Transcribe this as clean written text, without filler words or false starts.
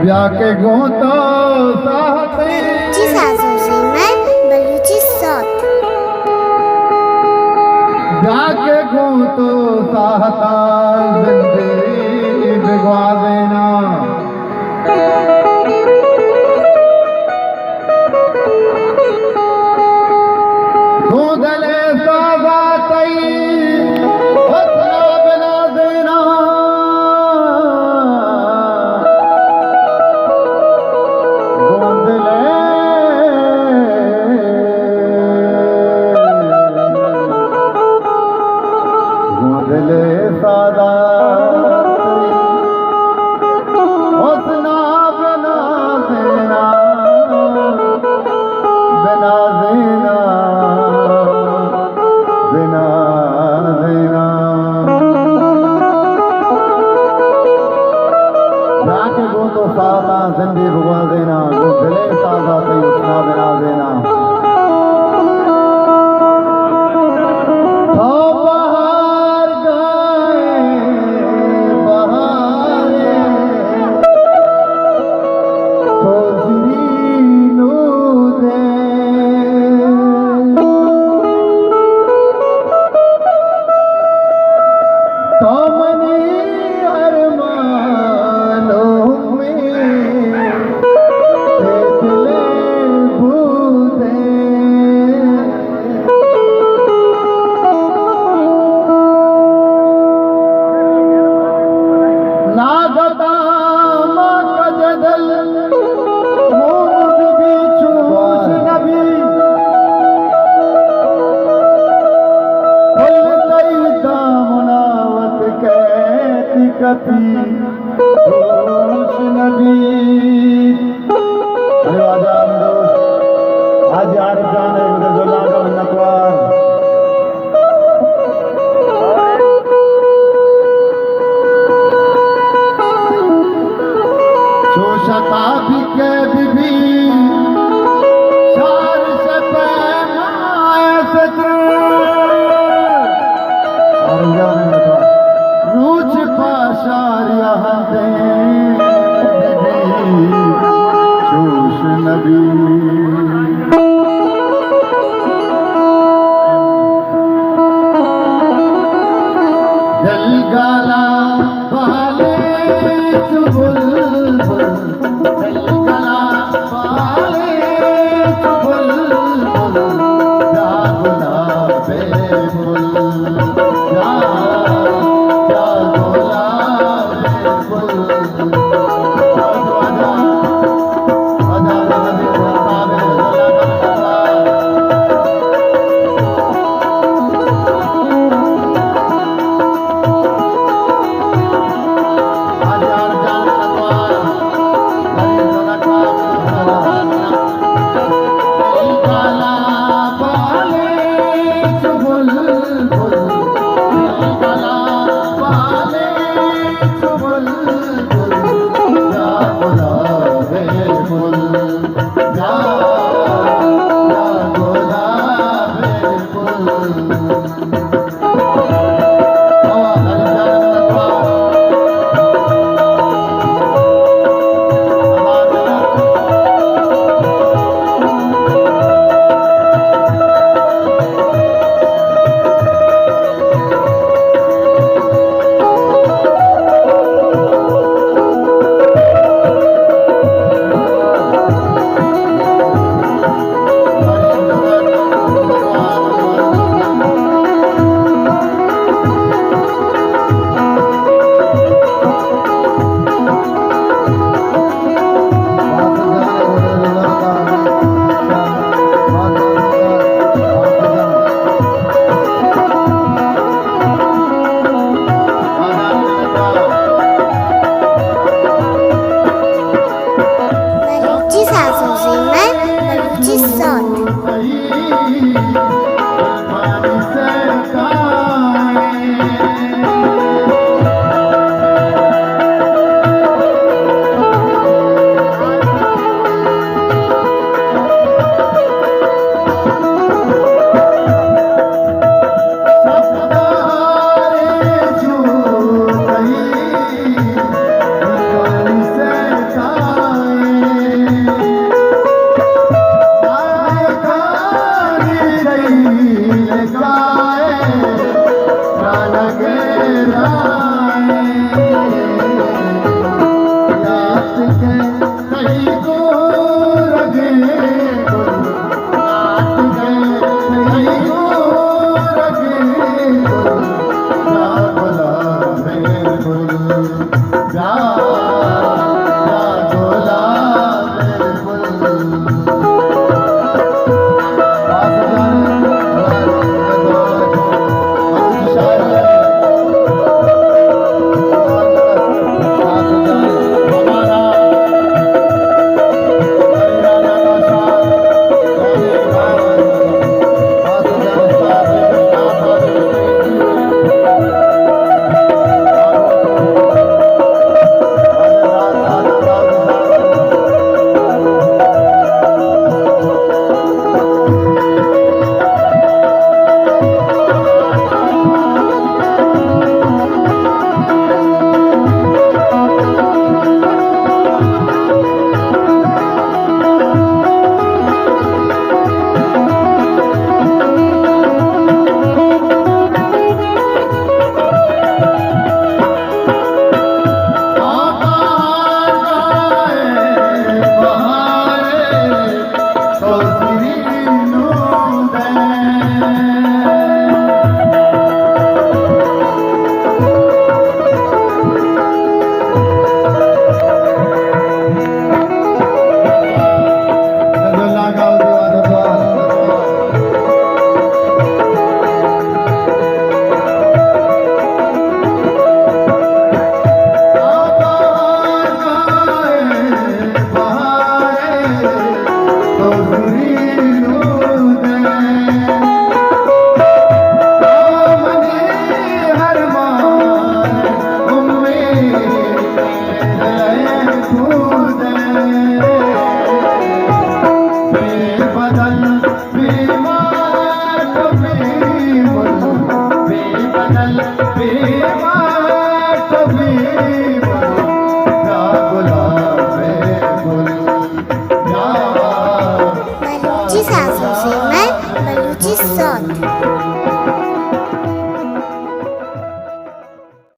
ब्याके go to साहते Balochi सासों से मैं बलूची सौत ब्याके गोतो साहता जिंदगी बिगवा देना गले साजा तई हथना बिना देना गोंदले सादा हथना बिना देना बिना देना बिना देना जाके गो तो सादा जिंदगी भगवा देना गो दिले सादा तई उतना बिना देना तो बहार गए बहारे तो जीनू दे तमनी अरमानों में दिले बूंदे नागता मकजदल मोद बिचूस नबी दामनावत कहती कथी जोश नबी अरे आजान दोस्त आज यार जाने मुझे जो लागा नकवार जोशता भी के बीबी